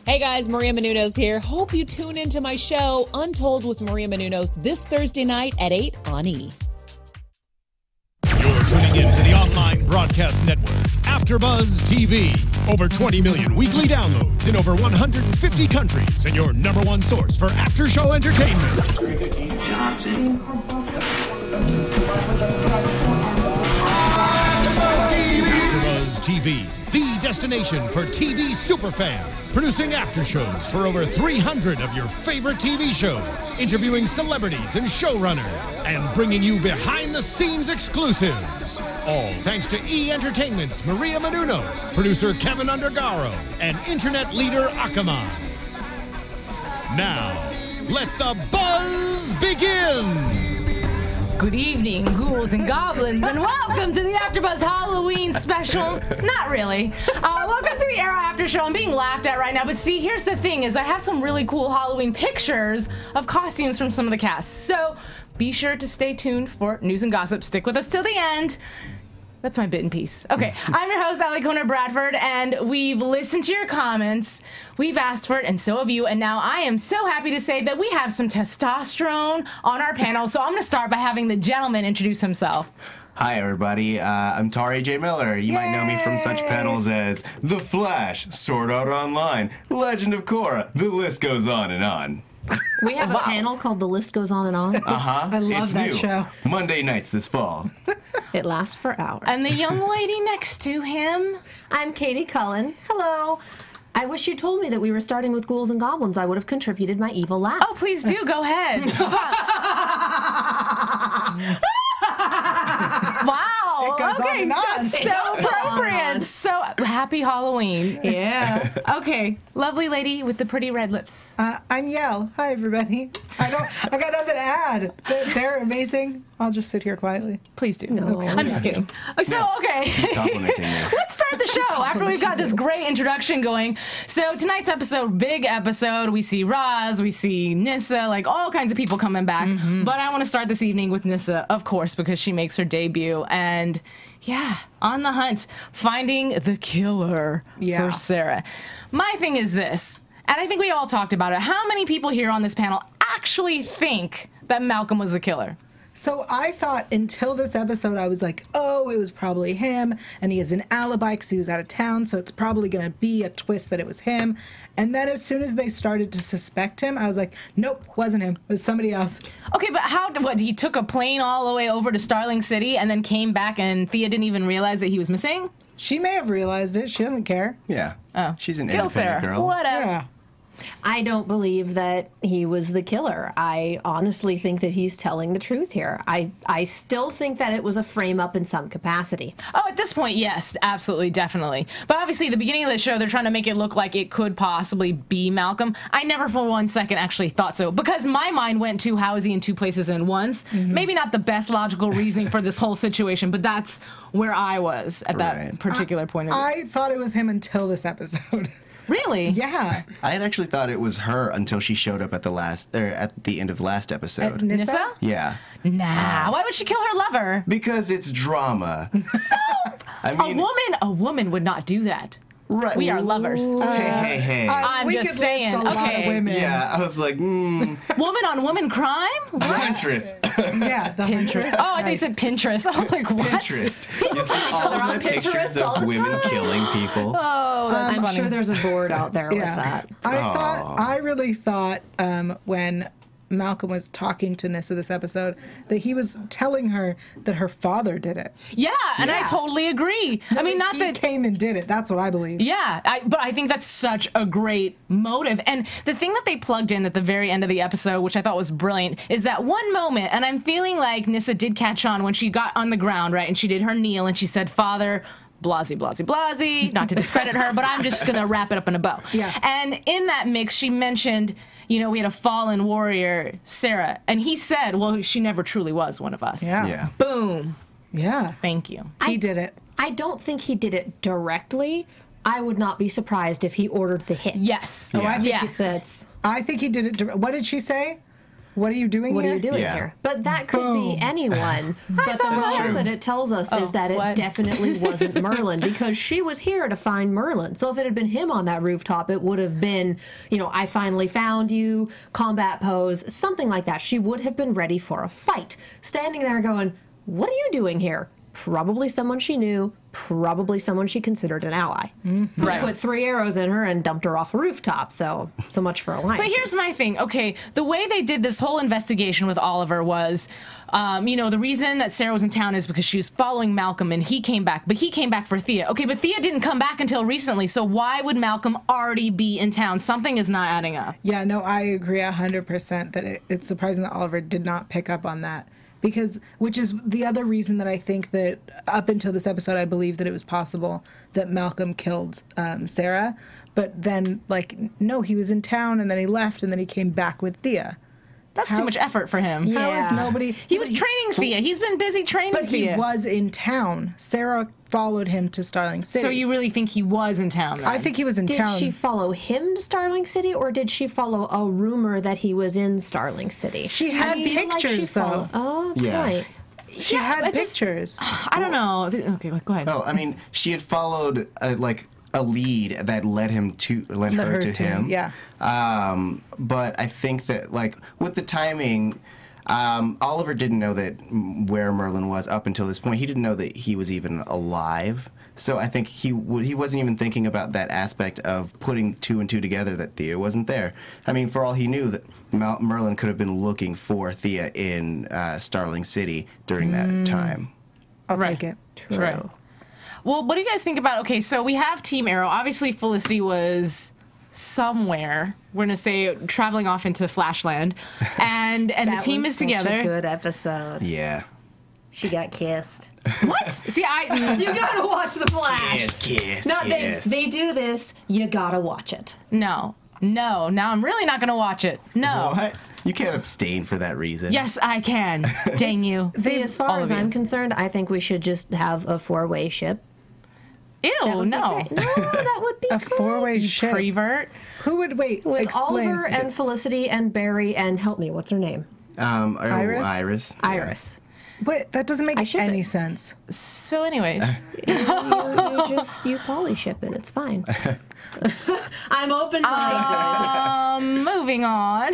Hey guys, Maria Menounos here. Hope you tune into my show, Untold with Maria Menounos, this Thursday night at 8 on E! You're tuning in to the online broadcast network, AFTERBUZZ TV. Over 20 million weekly downloads in over 150 countries, and your #1 source for after-show entertainment. AFTERBUZZ TV, the destination for TV superfans. Producing aftershows for over 300 of your favorite TV shows. Interviewing celebrities and showrunners. And bringing you behind-the-scenes exclusives. All thanks to E! Entertainment's Maria Menounos, producer Kevin Undergaro, and internet leader Akamai. Now, let the buzz begin! Good evening, ghouls and goblins, and welcome to the AfterBuzz Halloween special. Not really. Welcome to the Arrow After Show. I'm being laughed at right now, but see, here's the thing, is I have some really cool Halloween pictures of costumes from some of the cast. So be sure to stay tuned for news and gossip. Stick with us till the end. That's my bit in peace. Okay, I'm your host, Alikona Bradford, and we've listened to your comments. We've asked for it, and so have you, and now I am so happy to say that we have some testosterone on our panel, so I'm going to start by having the gentleman introduce himself. Hi, everybody. I'm Tauri Miller. You might know me from such panels as The Flash, Sword Art Online, Legend of Korra. The list goes on and on. We have a panel called The List Goes On and On. I love that show. Monday nights this fall. It lasts for hours. And the young lady next to him. I'm Katie Cullen. Hello. I wish you told me that we were starting with ghouls and goblins. I would have contributed my evil laugh. Oh, please do. Go ahead. Wow. It goes on and on. That's so appropriate. So happy Halloween. Yeah. Okay, lovely lady with the pretty red lips. I'm Yael. Hi, everybody. I got nothing to add. They're amazing. I'll just sit here quietly. Please do. No. Okay. I'm just kidding. So, okay. Complimenting me. Let's start the show after we've got this great introduction going. So tonight's episode, big episode. We see Roz, we see Nyssa, like all kinds of people coming back. But I want to start this evening with Nyssa, of course, because she makes her debut. And yeah, on the hunt, finding the killer for Sarah. My thing is this, and I think we all talked about it. How many people here on this panel actually think that Malcolm was the killer? So I thought until this episode, I was like, oh, it was probably him, and he has an alibi because he was out of town, so it's probably going to be a twist that it was him. And then as soon as they started to suspect him, I was like, nope, wasn't him. It was somebody else. Okay, but what, he took a plane all the way over to Starling City and then came back and Thea didn't even realize that he was missing? She may have realized it. She doesn't care. Yeah. Oh. She's an Kill independent Sarah. girl. Whatever. Yeah. I don't believe that he was the killer. I honestly think that he's telling the truth here. I still think that it was a frame-up in some capacity. Oh, at this point, yes, absolutely, definitely. But obviously, the beginning of the show, they're trying to make it look like it could possibly be Malcolm. I never for 1 second actually thought so, because my mind went to how is he in two places at once? Maybe not the best logical reasoning for this whole situation, but that's where I was at that particular point of view. I thought it was him until this episode. Really? Yeah. I had actually thought it was her until she showed up at the end of last episode. Nyssa? Yeah. Nah, why would she kill her lover? Because it's drama. So, I mean, a woman would not do that. Right. We are lovers. Hey. I'm we just could saying. List a lot of women. Yeah, I was like, Woman on woman crime? What? Pinterest. Yeah, the Pinterest. Oh, I thought you said Pinterest. I was like, what? Pinterest. You see all of my pictures of women killing people. Oh, that's I'm funny. sure there's a board out there with that. I really thought when Malcolm was talking to Nyssa this episode that he was telling her that her father did it. Yeah, and I totally agree. No, I mean, not he that came and did it. That's what I believe. Yeah, but I think that's such a great motive. And the thing that they plugged in at the very end of the episode, which I thought was brilliant, is that one moment, and I'm feeling like Nyssa did catch on when she got on the ground, right, and she did her kneel, and she said, "Father, blasey, blasey, blasey," not to discredit her, but I'm just going to wrap it up in a bow. Yeah. And in that mix, she mentioned, you know, we had a fallen warrior, Sarah, and he said, well, she never truly was one of us. Yeah. Boom. Yeah. Thank you. He did it. I don't think he did it directly. I would not be surprised if he ordered the hit. Yes. Oh, I think That's. I think he did it. What did she say? What are you doing What here? are you doing Yeah. here? But that could be anyone. But the most true. that it tells us is that it what? definitely wasn't Merlin, because she was here to find Merlin. So if it had been him on that rooftop, it would have been, you know, I finally found you, combat pose, something like that. She would have been ready for a fight. Standing there going, what are you doing here? Probably someone she knew, probably someone she considered an ally. Who put 3 arrows in her and dumped her off a rooftop. So much for alliance. But here's my thing. Okay, the way they did this whole investigation with Oliver was, you know, the reason that Sarah was in town is because she was following Malcolm and he came back. But he came back for Thea. Okay, but Thea didn't come back until recently. So why would Malcolm already be in town? Something is not adding up. Yeah, no, I agree 100% that it's surprising that Oliver did not pick up on that. Because, which is the other reason that I think that up until this episode, I believe that it was possible that Malcolm killed Sarah. But then, like, no, he was in town and then he left and then he came back with Thea. That's too much effort for him. How is nobody... He was training Thea. He's been busy training But Thea. he was in town. Sarah followed him to Starling City. So you really think he was in town then? I think he was in Did town. she follow him to Starling City, or did she follow a rumor that he was in Starling City? She had I feel like she pictures, though. followed- Oh, Yeah. right. She had pictures. I don't know. Okay, go ahead. Oh, I mean, she had followed like a lead that led her to him. Yeah. But I think that like with the timing, Oliver didn't know that where Merlin was up until this point. He didn't know that he was even alive. So I think he wasn't even thinking about that aspect of putting 2 and 2 together, that Thea wasn't there. I mean, for all he knew, that Merlin could have been looking for Thea in Starling City during that time. I'll take it. True. Right. Well, what do you guys think about, okay, so we have Team Arrow. Obviously, Felicity was somewhere. We're going to say traveling off into Flashland. And the team was is such together. A good episode. Yeah. She got kissed. What? See, You gotta watch The Flash. Kiss. No, they do this. You gotta watch it. No. Now I'm really not going to watch it. No. What? You can't abstain for that reason. Yes, I can. Dang you. See, as all far of as you. I'm concerned, I think we should just have a 4-way ship. That Ew, would be no. great. No, that would be A good. 4-way ship. Prevert. Who would wait? With Explain. Oliver and Felicity and Barry and help me, what's her name? Iris? Iris. Iris. Wait, that doesn't make ship any it. sense. So anyways. You poly ship it. It's fine. I'm open-minded. Moving on.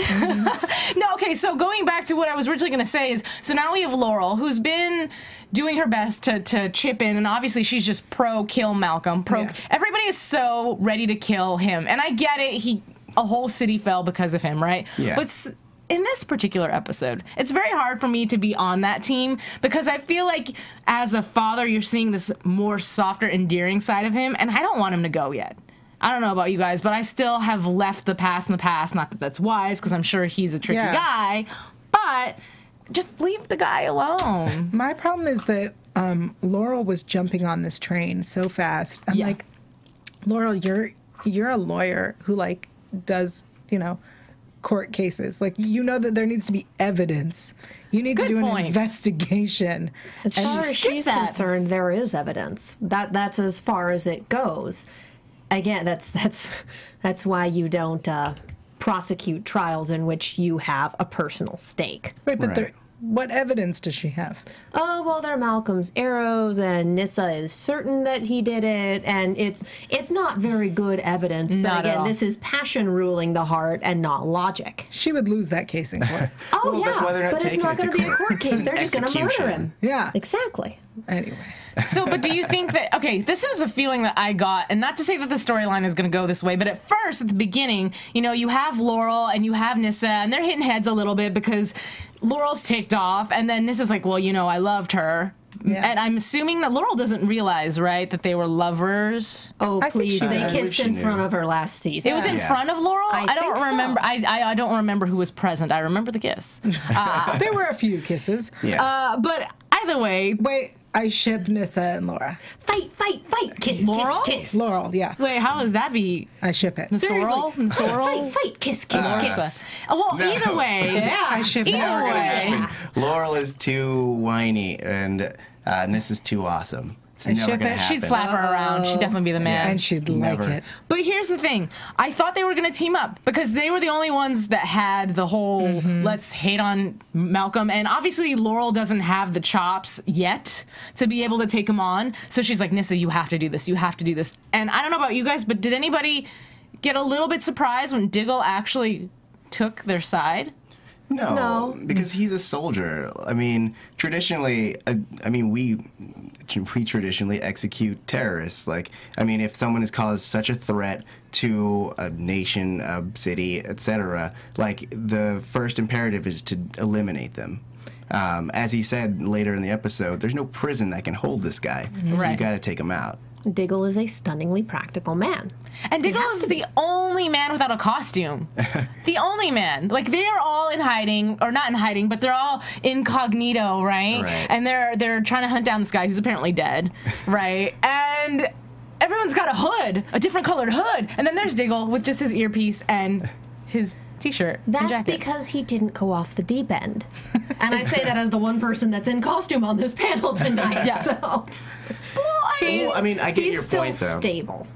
No, okay, so going back to what I was originally going to say is, so now we have Laurel, who's been doing her best to chip in, and obviously she's just pro-kill Malcolm. Yeah. Everybody is so ready to kill him, and I get it, a whole city fell because of him, right? Yeah. But in this particular episode, it's very hard for me to be on that team because I feel like as a father, you're seeing this more softer, endearing side of him, and I don't want him to go yet. I don't know about you guys, but I still have left the past in the past. Not that that's wise, because I'm sure he's a tricky guy, but just leave the guy alone. My problem is that Laurel was jumping on this train so fast. I'm like, Laurel, you're a lawyer who like does, court cases. Like, that there needs to be evidence. You need to do an investigation. As far as she's concerned, there is evidence. That's as far as it goes. Again, that's why you don't prosecute trials in which you have a personal stake. Right, but what evidence does she have? Oh, well, they're Malcolm's arrows, and Nyssa is certain that he did it, and it's not very good evidence. Not but at again, all. this is passion ruling the heart and not logic. She would lose that case in court. Oh, Well, yeah, that's why they're not but it's taking not it going to to be a court. court case. They're just going to murder Execution. him. Yeah. Exactly. Anyway. So, but do you think that, okay, this is a feeling that I got, and not to say that the storyline is going to go this way, but at first, at the beginning, you have Laurel and you have Nyssa, and they're hitting heads a little bit because Laurel's ticked off, and then Nissa's like, well, I loved her. Yeah. And I'm assuming that Laurel doesn't realize, right, that they were lovers. Oh, I think please. she They does. kissed She in knew. front of her last season. It was in Yeah. front of Laurel? I don't think so. remember. I don't remember who was present. I remember the kiss. There were a few kisses. Yeah. But either way, Wait, I ship Nyssa and Laura. Fight, fight, fight. Kiss, Laurel? kiss, kiss. Laurel, yeah. wait, how does that be? I ship it. Sorrel? Fight, Sorrel? fight, fight. Kiss, kiss, kiss. Well, either way. I ship it. Either way. Laurel is too whiny, and Nyssa's too awesome. It's never gonna happen. She'd slap her around. She'd definitely be the man. And she'd Never. like it. But here's the thing. I thought they were going to team up because they were the only ones that had the whole let's hate on Malcolm. And obviously Laurel doesn't have the chops yet to be able to take him on. So she's like, Nyssa, you have to do this. You have to do this. And I don't know about you guys, but did anybody get a little bit surprised when Diggle actually took their side? No, because he's a soldier. I mean, traditionally, we traditionally execute terrorists. Like, I mean, if someone has caused such a threat to a nation, a city, etc., like, the first imperative is to eliminate them. As he said later in the episode, there's no prison that can hold this guy, so you got to take him out. Diggle is a stunningly practical man. And Diggle is the only man without a costume. The only man. Like, they are all in hiding, or not in hiding, but they're all incognito, right? And they're trying to hunt down this guy who's apparently dead, right? And everyone's got a hood, a different colored hood. And then there's Diggle with just his earpiece and his t-shirt. That's because he didn't go off the deep end. And I say that as the one person that's in costume on this panel tonight. So. Well, I mean, I get your point, though. He's still stable.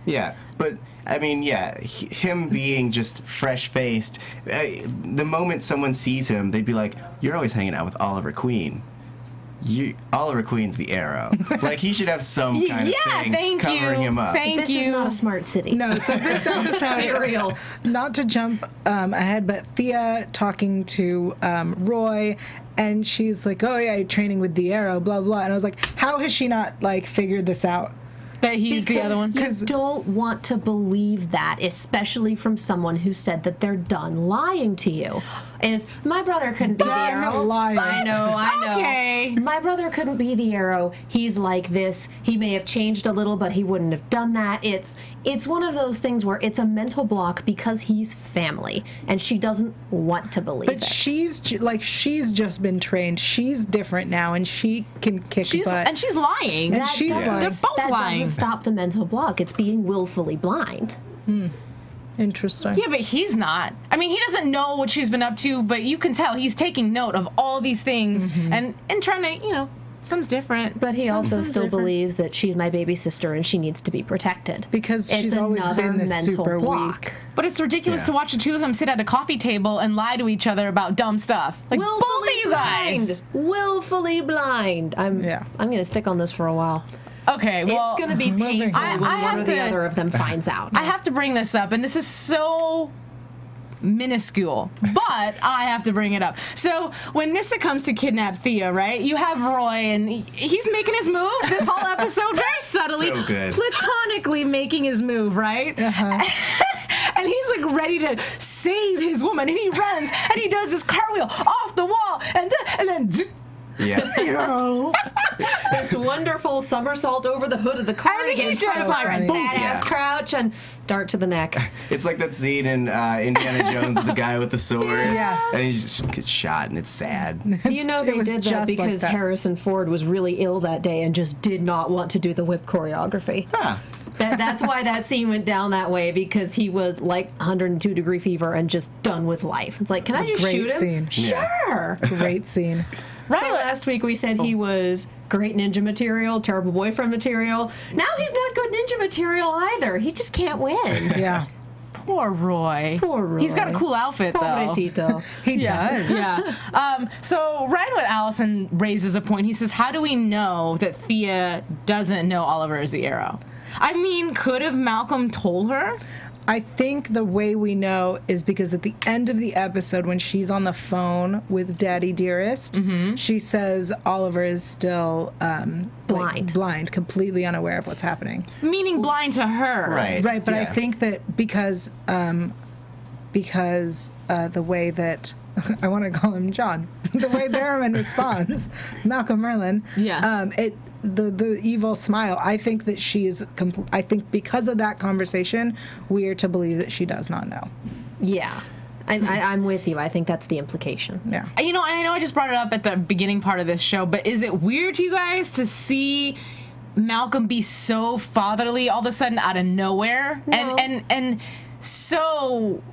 Yeah, but, I mean, yeah, him being just fresh-faced, the moment someone sees him, they'd be like, you're always hanging out with Oliver Queen. Oliver Queen's the Arrow. Like, he should have some kind of thing covering him up. This is not a smart city. No, so this episode, not to jump ahead, but Thea talking to Roy, and she's like, oh yeah, you're training with the Arrow, blah, blah. And I was like, how has she not, like, figured this out? That he's the other one? Because you don't want to believe that, especially from someone who said that they're done lying to you. Is my brother couldn't be the Arrow. Lying. I know. Okay. My brother couldn't be the Arrow. He's like this. He may have changed a little, but he wouldn't have done that. It's one of those things where it's a mental block because he's family, and she doesn't want to believe it. But she's just been trained. She's different now, and she can kick butt. And she's lying. And she's lying. They're both that lying. doesn't stop the mental block. It's being willfully blind. Interesting. Yeah, but he's not. I mean, he doesn't know what she's been up to, but you can tell he's taking note of all these things and trying to, some's different. But he also still believes that she's my baby sister and she needs to be protected. Because she's always been this super weak. But it's ridiculous to watch the two of them sit at a coffee table and lie to each other about dumb stuff. Like, both of you guys. Willfully blind. I'm going to stick on this for a while. Okay, well, it's going to be painful when one or the other of them finds out. I have to bring this up, and this is so minuscule, but I have to bring it up. So when Nyssa comes to kidnap Thea, right, you have Roy, and he's making his move this whole episode very subtly, So good. platonically making his move, right? And he's like ready to save his woman, and he runs, and he does this cartwheel off the wall, and then Yeah. This wonderful somersault over the hood of the car against just like a badass crouch and dart to the neck. It's like that scene in Indiana Jones with the guy with the sword. Yeah. And he just gets shot, and it's sad. You know they did that because Harrison Ford was really ill that day and just did not want to do the whip choreography. Huh. That's why that scene went down that way, because he was like 102-degree fever and just done with life. It's like, can I just shoot him? Scene. Sure. Great scene. Right. So last week we said he was great ninja material, terrible boyfriend material. Now he's not good ninja material either. He just can't win. Yeah. Poor Roy. Poor Roy. He's got a cool outfit, though. Pobrecito. He does. Yeah. So Ryan with Allison raises a point. He says, how do we know that Thea doesn't know Oliver is the Arrow? I mean, could have Malcolm told her? I think the way we know is because at the end of the episode, when she's on the phone with Daddy Dearest, she says Oliver is still blind, completely unaware of what's happening. Meaning blind to her. Right. Right, but I think that because the way that I want to call him John, the way Barrowman responds, Malcolm Merlin, the evil smile, I think that she is, I think because of that conversation, we are to believe that she does not know. Yeah. I'm with you. I think that's the implication. Yeah. You know, and I know I just brought it up at the beginning part of this show, but is it weird to you guys to see Malcolm be so fatherly all of a sudden out of nowhere? No. And so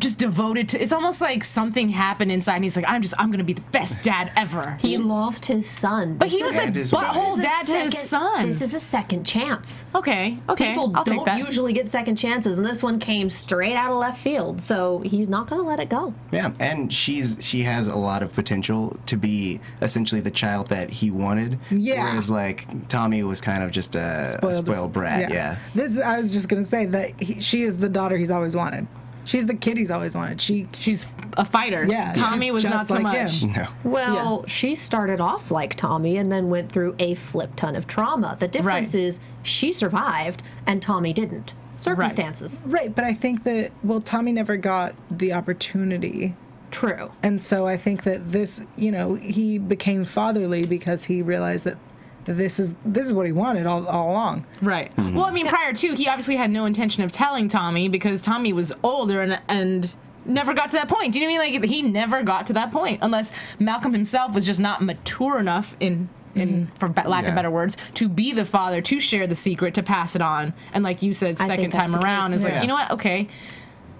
just devoted to. It's almost like something happened inside, and he's like, I'm gonna be the best dad ever. He lost his son. But he was a butthole dad to his son. This is a second chance. Okay. People I'll take don't that. usually get second chances, and this one came straight out of left field, so he's not going to let it go. Yeah, and she has a lot of potential to be essentially the child that he wanted. Yeah. Whereas, like, Tommy was kind of just a spoiled brat, yeah. I was just going to say that she is the daughter he's always wanted. She's the kid he's always wanted. She's a fighter. Yeah. Tommy was just not so like much. him. No. Well, she started off like Tommy and then went through a flip ton of trauma. The difference is she survived and Tommy didn't. Circumstances. Right, but I think that, Tommy never got the opportunity. True. And so I think that this, he became fatherly because he realized that this is what he wanted all along. Right. Well, I mean, prior to, he obviously had no intention of telling Tommy because Tommy was older and never got to that point. Do you know what I mean? Like, he never got to that point unless Malcolm himself was just not mature enough for lack of better words, to be the father, to share the secret, to pass it on. And like you said, second time around, is like, you know what? Okay,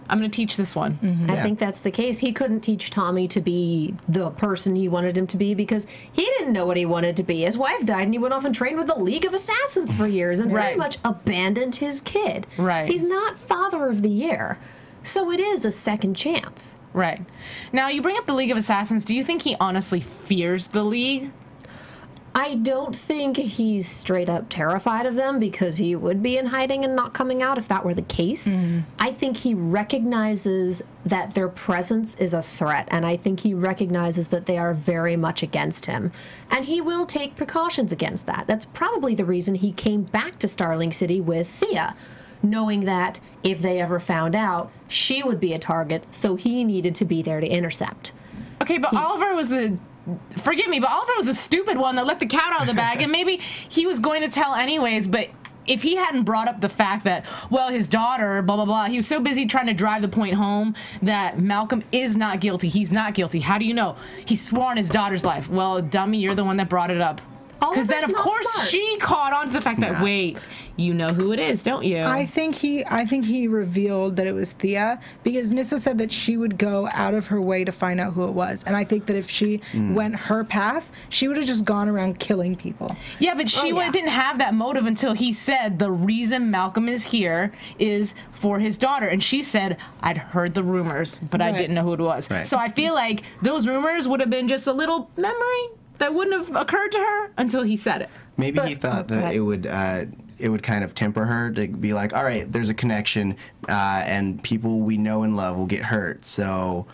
I'm going to teach this one. I think that's the case. He couldn't teach Tommy to be the person he wanted him to be because he didn't know what he wanted to be. His wife died and he went off and trained with the League of Assassins for years and very much abandoned his kid. Right. He's not Father of the Year. So it is a second chance. Right. Now, you bring up the League of Assassins. Do you think he honestly fears the League? I don't think he's straight up terrified of them because he would be in hiding and not coming out if that were the case. I think he recognizes that their presence is a threat, and I think he recognizes that they are very much against him. And he will take precautions against that. That's probably the reason he came back to Starling City with Thea, knowing that if they ever found out, she would be a target, so he needed to be there to intercept. Okay, but Oliver was the... Forgive me, but Oliver was a stupid one that let the cat out of the bag, and maybe he was going to tell anyways, but if he hadn't brought up the fact that, well, his daughter, blah, blah, blah, he was so busy trying to drive the point home that Malcolm is not guilty. He's not guilty. How do you know? He swore on his daughter's life. Well, dummy, you're the one that brought it up. Because then, of course, she caught on to the fact that, wait, you know who it is, don't you? I think he revealed that it was Thea because Nyssa said that she would go out of her way to find out who it was. And I think that if she went her path, she would have just gone around killing people. Yeah, but she didn't have that motive until he said the reason Malcolm is here is for his daughter. And she said, I'd heard the rumors, but I didn't know who it was. Right. So I feel like those rumors would have been just a little memory that wouldn't have occurred to her until he said it. Maybe he thought that it would kind of temper her to be like, all right, there's a connection, and people we know and love will get hurt, so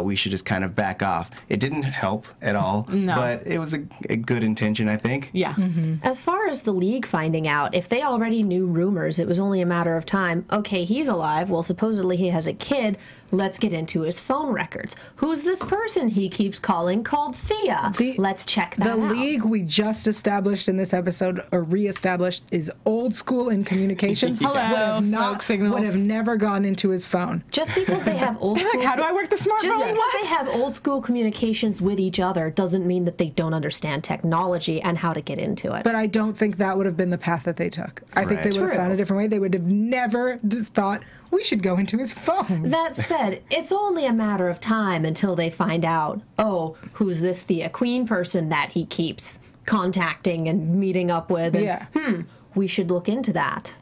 we should just kind of back off. It didn't help at all, but it was a good intention, I think. Yeah. As far as the League finding out, if they already knew rumors, it was only a matter of time. Okay, he's alive. Well, supposedly he has a kid. Let's get into his phone records. Who's this person he keeps calling called Thea? Let's check that out. The League we just established in this episode, or re-established, is old school in communications. Hello, smoke signals. Would have never gone into his phone. Just because they have old school... Like, how do I work the smartphone? Just because they have old school communications with each other doesn't mean that they don't understand technology and how to get into it. But I don't think that would have been the path that they took. I think they would have found a different way. They would have never just thought, we should go into his phone. That said, it's only a matter of time until they find out, oh, who's this Thea Queen person that he keeps contacting and meeting up with? And, we should look into that.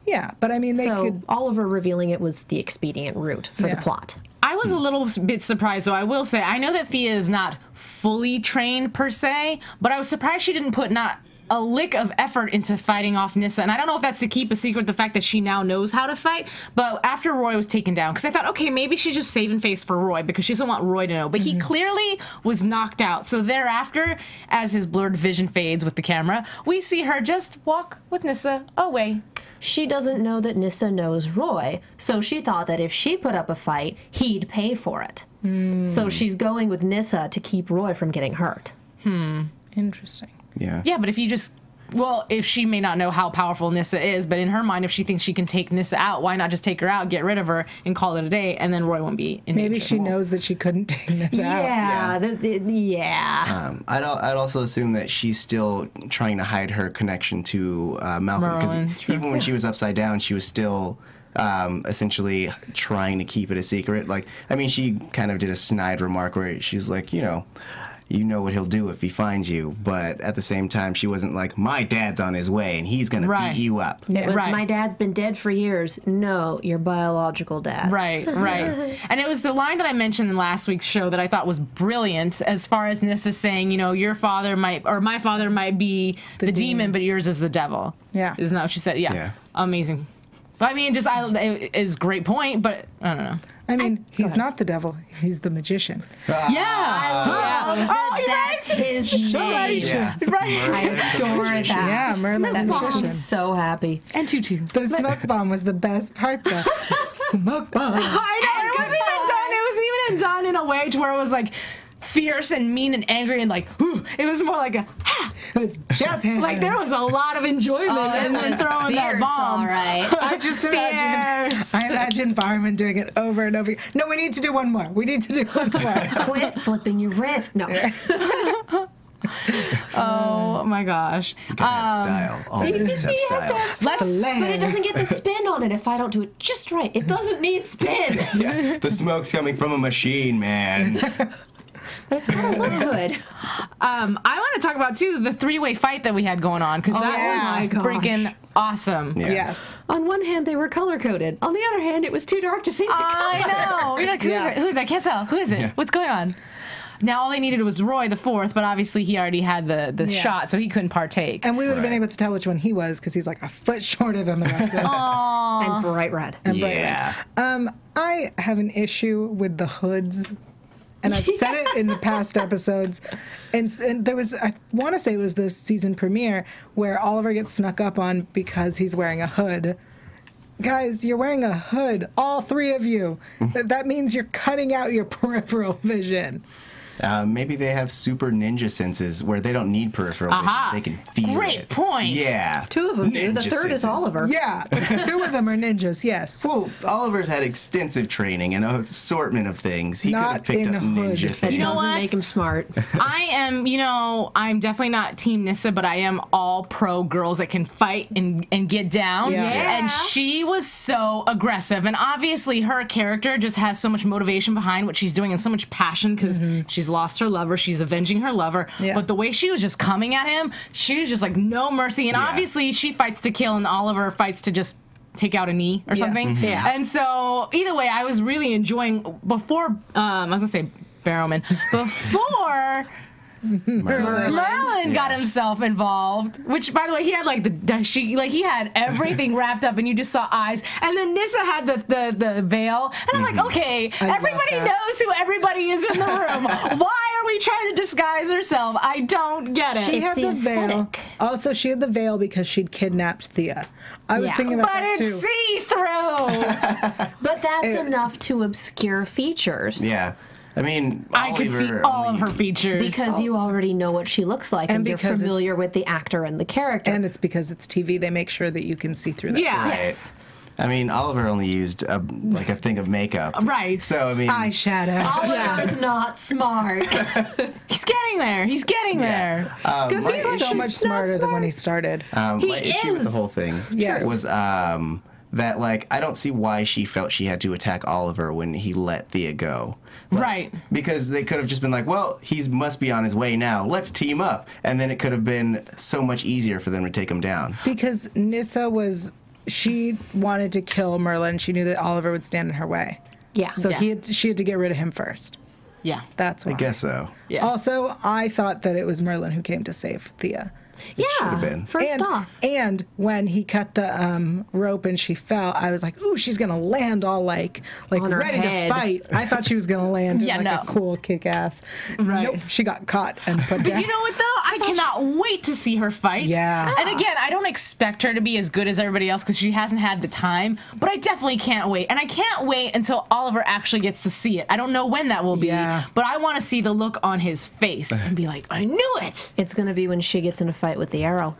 Yeah, but I mean, Oliver revealing it was the expedient route for the plot. I was a little bit surprised, though. I will say, I know that Thea is not fully trained per se, but I was surprised she didn't put not a lick of effort into fighting off Nyssa. And I don't know if that's to keep a secret, the fact that she now knows how to fight. But after Roy was taken down, because I thought, okay, maybe she's just saving face for Roy because she doesn't want Roy to know. But he clearly was knocked out. So thereafter, as his blurred vision fades with the camera, we see her just walk with Nyssa away. She doesn't know that Nyssa knows Roy, so she thought that if she put up a fight, he'd pay for it. So she's going with Nyssa to keep Roy from getting hurt. Interesting. Yeah. Yeah, but if you just... Well, if she may not know how powerful Nyssa is, but in her mind, if she thinks she can take Nyssa out, why not just take her out, get rid of her, and call it a day, and then Roy won't be in Maybe danger. she knows that she couldn't take Nyssa out. I'd also assume that she's still trying to hide her connection to Malcolm, because even when she was upside down, she was still essentially trying to keep it a secret. Like, I mean, she kind of did a snide remark where she's like, you know what he'll do if he finds you. But at the same time, she wasn't like, my dad's on his way and he's going to beat you up. It was, my dad's been dead for years. No, your biological dad. Right. And it was the line that I mentioned in last week's show that I thought was brilliant, as far as Nyssa saying, you know, your father might, or my father might be the demon, but yours is the devil. Yeah. Isn't that what she said? Yeah. Amazing. I mean, just it is a great point, but I don't know. I mean, he's not the devil. He's the magician. That's his name. Yeah. Right. I adore that. Yeah, Merlin That makes me magician. so happy. And Tutu. The smoke bomb was the best part, though. Smoke bomb. I know. It was even done in a way to where it was like fierce and mean and angry and like, it was more like a, It was just hands. like there was a lot of enjoyment in throwing that bomb. All right. I just imagine Barman doing it over and over again. No, we need to do one more. We need to do one more. Quit flipping your wrist. No. Oh my gosh. You gotta have style. All movies have style. But it doesn't get the spin on it if I don't do it just right. It doesn't need spin. Yeah, the smoke's coming from a machine, man. But it's kind of look good. I want to talk about too the three-way fight that we had going on, because that was freaking awesome. Yeah. Yes. On one hand, they were color coded. On the other hand, it was too dark to see the color. I know. You're like, who is it? Who is it? I can't tell. Who is it? Yeah. What's going on? Now all they needed was Roy the fourth, but obviously he already had the shot, so he couldn't partake. And we would have been able to tell which one he was because he's like a foot shorter than the rest of them. And bright red. Yeah. I have an issue with the hoods. And I've said it in the past episodes. And there was, I want to say it was the season premiere, where Oliver gets snuck up on because he's wearing a hood. Guys, you're wearing a hood, all three of you. That means you're cutting out your peripheral vision. Maybe they have super ninja senses where they don't need peripheral vision. They can feel Great it. point. Yeah. Two of them do. The Ninja third is senses. Oliver. Yeah, two of them are ninjas, yes. Well, Oliver's had extensive training and an assortment of things. He could have Not picked in up a hood. ninja That things. know doesn't what? make him smart. I am, I'm definitely not Team Nyssa, but I am all pro girls that can fight and get down. Yeah. And she was so aggressive. And obviously her character just has so much motivation behind what she's doing and so much passion because she's lost her lover. She's avenging her lover. Yeah. But the way she was just coming at him, she was just like no mercy. And obviously she fights to kill and Oliver fights to just take out a knee or something. Yeah. And so either way, I was really enjoying before, I was gonna say Barrowman, before Merlin got himself involved, which by the way he had like he had everything wrapped up and you just saw eyes, and then Nyssa had the veil, and I'm like, okay, everybody knows who everybody is in the room. Why are we trying to disguise herself? I don't get it. She It's had the the veil. aesthetic. Also, she had the veil because she'd kidnapped Thea. I was thinking about But that it's too. see-through. But that's enough to obscure features. Yeah. I mean, I could see Oliver all only- of her features. Because you already know what she looks like and you're because familiar with the actor and the character. And it's because it's TV. They make sure that you can see through that. Yeah. yes. I mean, Oliver only used a thing of makeup. Right. So, I mean... Eyeshadow. Oliver's not smart. He's getting there. He's getting there. He's so much smarter than when he started. my issue with the whole thing Yes. was that, like, I don't see why she felt she had to attack Oliver when he let Thea go. Like, Right. Because they could have just been like, well, he must be on his way now. Let's team up. And then it could have been so much easier for them to take him down. Because Nyssa she wanted to kill Merlin. She knew that Oliver would stand in her way. Yeah. So Yeah. she had to get rid of him first. Yeah. That's why. I guess so. Yeah. Also, I thought that it was Merlin who came to save Thea. should've been. Yeah. First off. And when he cut the rope and she fell, I was like, ooh, she's gonna land all like On her ready head. to fight. I thought she was gonna land Yeah, in like no. a cool kick ass. Right. Nope, she got caught and put But down. you know what, though? I cannot wait to see her fight. Yeah. And again, I don't expect her to be as good as everybody else because she hasn't had the time, but I definitely can't wait. And I can't wait until Oliver actually gets to see it. I don't know when that will be, Yeah. but I want to see the look on his face and be like, I knew it. It's going to be when she gets in a fight with the Arrow.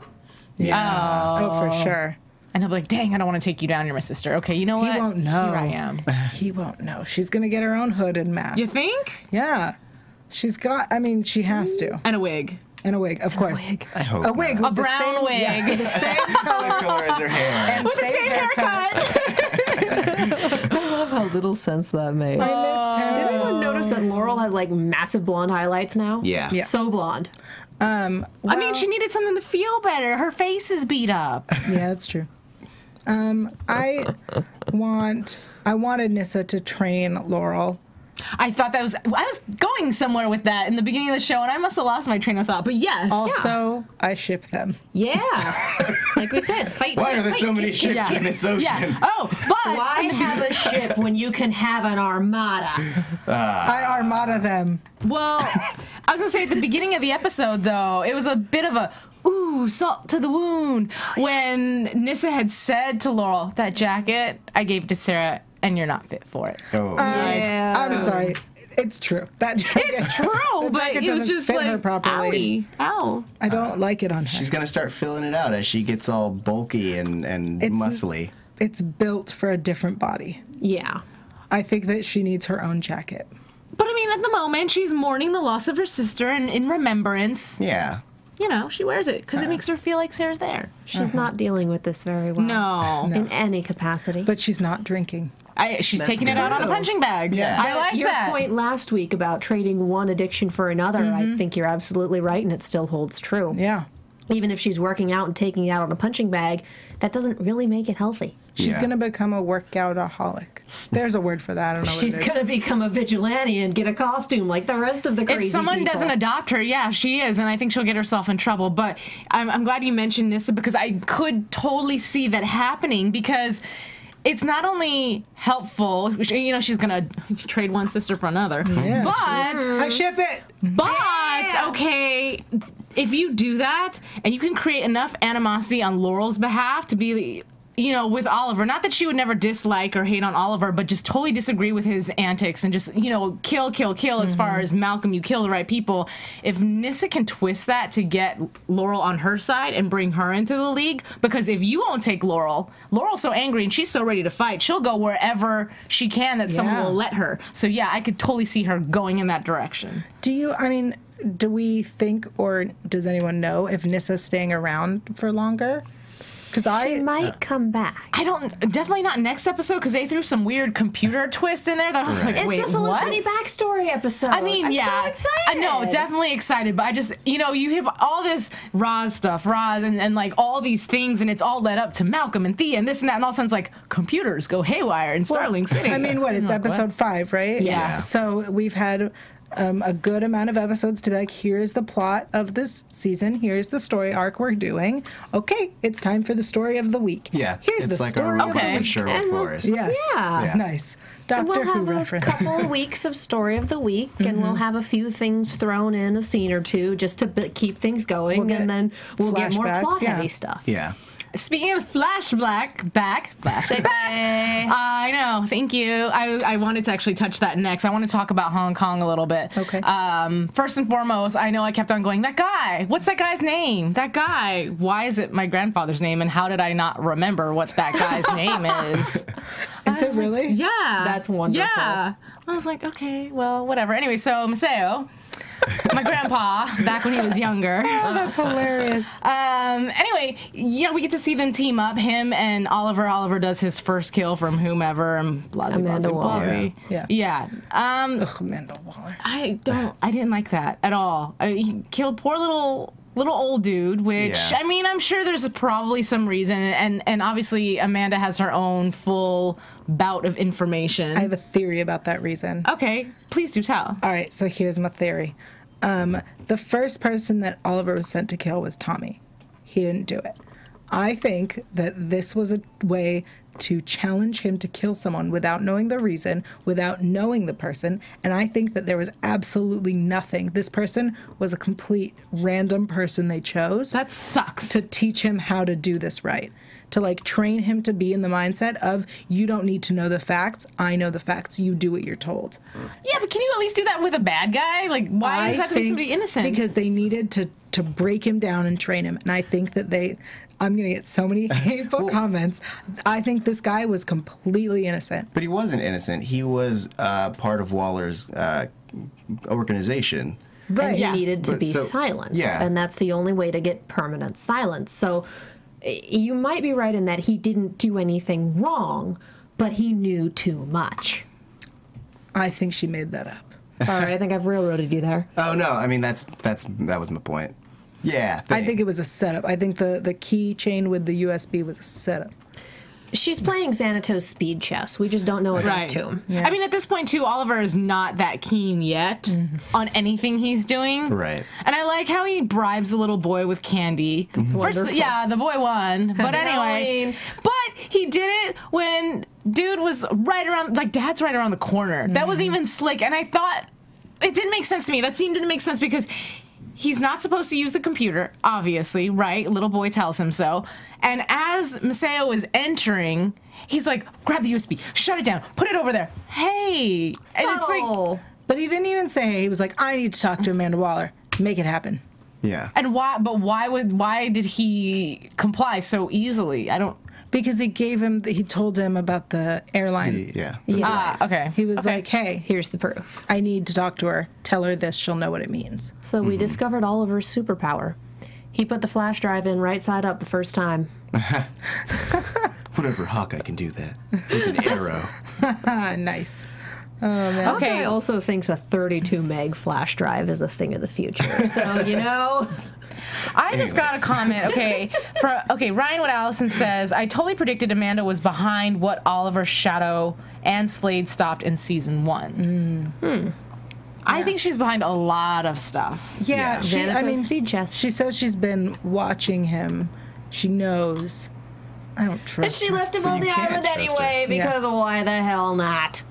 Yeah. Oh, for sure. And he'll be like, dang, I don't want to take you down. You're my sister. Okay, you know what? He won't know. Here I am. He won't know. She's gonna get her own hood and mask. You think? Yeah. She's got, I mean, she has to. And a wig. And a wig, of course. I hope A wig not. with A brown the same, wig. Yeah, the same Same color. color as her hair. And With the same haircut. little sense that made. I miss her. Did anyone notice that Laurel has like massive blonde highlights now? Yeah. So blonde. I mean, she needed something to feel better. Her face is beat up. Yeah, that's true. I wanted Nyssa to train Laurel. I thought I was going somewhere with that in the beginning of the show, and I must have lost my train of thought. But yes. Also, I ship them. Yeah. Like we said, fight. Why are there fight, so many ships in this ocean? Yeah. Oh, but Why have a ship when you can have an armada? I armada them. well, I was gonna say at the beginning of the episode, though, it was a bit of a ooh, salt to the wound when Nyssa had said to Laurel, "That jacket I gave to Sarah, and you're not fit for it." Oh. Yeah. I'm sorry. It's true. That jacket, It's true, the but jacket it was doesn't just fit her like, properly. owie, ow. I don't like it on her. She's going to start filling it out as she gets all bulky and muscly. It's built for a different body. Yeah. I think that she needs her own jacket. But I mean, at the moment, she's mourning the loss of her sister, and in remembrance, Yeah. you know, she wears it because it makes her feel like Sarah's there. She's not dealing with this very well. No. In any capacity. But she's not drinking. She's taking it out on a true. punching bag. Yeah. I like Your that. point last week about trading one addiction for another, I think you're absolutely right, and it still holds true. Yeah. Even if she's working out and taking it out on a punching bag, that doesn't really make it healthy. She's Yeah. going to become a workoutaholic. There's a word for that. I don't know She's what it is. going to become a vigilante and get a costume like the rest of the crazy If someone people. doesn't adopt her, yeah, she is, and I think she'll get herself in trouble. But I'm glad you mentioned Nyssa because I could totally see that happening because it's not only helpful, you know, she's gonna trade one sister for another, Yeah, but I ship it. okay, if you do that and you can create enough animosity on Laurel's behalf to be, you know, with Oliver, not that she would never dislike or hate on Oliver, but just totally disagree with his antics and just, you know, kill as far as Malcolm, you kill the right people. If Nyssa can twist that to get Laurel on her side and bring her into the league, because if you won't take Laurel's so angry and she's so ready to fight, she'll go wherever she can that someone Yeah. will let her. So yeah, I could totally see her going in that direction. Do we think, or does anyone know if Nyssa's staying around for longer? Because She might come back. I don't, definitely not next episode because they threw some weird computer twist in there that I was like, It's wait, the Felicity what? backstory episode. I mean, I'm yeah. so excited. No, definitely excited. But I just, you know, you have all this Roz stuff, and like all these things, and it's all led up to Malcolm and Thea and this and that, and all of a sudden it's like computers go haywire in Starling City. I mean, what? It's I'm like, episode 5, right? Yeah. So we've had a good amount of episodes to be like, here's the plot of this season. Here's the story arc we're doing. Okay, it's time for the story of the week. Yeah. Here's it's the like story a of the Okay. romance of week. Sherwood And we'll- Forest. Yes. Yeah. Nice. And Doctor we'll Who have reference. a couple of weeks of story of the week, and we'll have a few things thrown in, a scene or two, just to keep things going, We'll get and then we'll get more flashbacks, plot-heavy yeah. stuff. Yeah. Speaking of flashback, I know. Thank you. I wanted to actually touch that next. I want to talk about Hong Kong a little bit. Okay. First and foremost, I know I kept on going, that guy. What's that guy's name? That guy. Why is it my grandfather's name? And how did I not remember what that guy's name is? Is it really? Yeah. That's wonderful. Yeah. I was like, okay, well, whatever. Anyway, so Maceo, my grandpa, back when he was younger. Oh, that's hilarious. Anyway, yeah, we get to see them team up. Him and Oliver. Oliver does his first kill from whomever, and Amanda Waller. Yeah. Ugh, Amanda Waller. I didn't like that at all. He killed poor little old dude, which, Yeah. I mean, I'm sure there's probably some reason, and obviously Amanda has her own full bout of information. I have a theory about that reason. Okay, please do tell. All right, so here's my theory. The first person that Oliver was sent to kill was Tommy. He didn't do it. I think that this was a way to challenge him to kill someone without knowing the reason, without knowing the person, and I think that there was absolutely nothing. This person was a complete random person they chose That sucks. to teach him how to do this right. To like train him to be in the mindset of, you don't need to know the facts, I know the facts, you do what you're told. Yeah, but can you at least do that with a bad guy? Like, why does that have to be somebody innocent? Because they needed to break him down and train him. And I think that I'm going to get so many hateful comments. I think this guy was completely innocent. But he wasn't innocent. He was part of Waller's organization. Right. And he Yeah. needed to But be so- silenced. yeah. And that's the only way to get permanent silence. So you might be right in that he didn't do anything wrong, but he knew too much. I think she made that up. Sorry, I think I've railroaded you there. Oh no, I mean that was my point. Yeah, I think it was a setup. I think the keychain with the USB was a setup. She's playing Xanatos speed chess. We just don't know against whom. I mean, at this point, too, Oliver is not that keen yet on anything he's doing. Right. And I like how he bribes the little boy with candy. That's wonderful. Yeah, the boy won. But anyway. But he did it when dude was right around, like, Dad's right around the corner. That was even slick. And I thought, it didn't make sense to me. That scene didn't make sense because he's not supposed to use the computer, obviously, right? Little boy tells him so. And as Maceo is entering, he's like, grab the USB, shut it down, put it over there. Hey. Subtle. And it's like, But he didn't even say, he was like, I need to talk to Amanda Waller. Make it happen. Yeah. and why did he comply so easily? I don't. Because he told him about the airline. Okay. He was like, hey, Here's the proof. I need to talk to her. Tell her this. She'll know what it means. So we discovered Oliver's superpower. He put the flash drive in right side up the first time. Whatever Hawkeye can do that with an arrow. Nice. Oh, man. Okay. Also thinks a 32 meg flash drive is a thing of the future. So, you know. I just got a comment. Okay, Ryan Wood Allison says, I totally predicted Amanda was behind what Oliver, Shadow, and Slade stopped in season 1. I think she's behind a lot of stuff. Yeah, Xanatos speed chess. she says she's been watching him. She knows. I don't trust And she her. left him on you the can't island trust her. anyway, because why the hell not?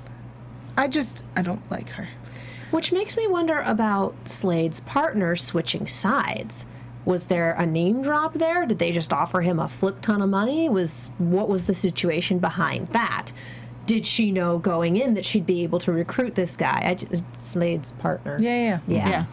I don't like her. Which makes me wonder about Slade's partner switching sides. Was there a name drop there? Did they just offer him a flip ton of money? What was the situation behind that? Did she know going in that she'd be able to recruit this guy? Slade's partner. Yeah.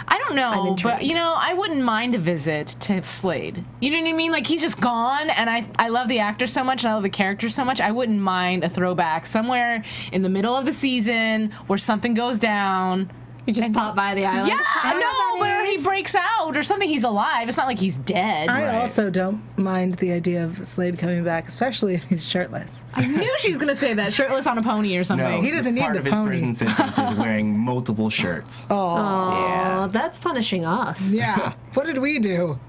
I don't know, intrigued. but, you know, I wouldn't mind a visit to Slade. You know what I mean? Like, he's just gone, and I love the actor so much, and I love the character so much, I wouldn't mind a throwback somewhere in the middle of the season where something goes down. You just pop by the island. Yeah, no, where he breaks out or something. He's alive. It's not like he's dead. I also don't mind the idea of Slade coming back, especially if he's shirtless. I knew she was going to say that. Shirtless on a pony or something. No, He doesn't need part the of his pony. prison sentence is wearing multiple shirts. Oh, Oh, that's punishing us. yeah. What did we do?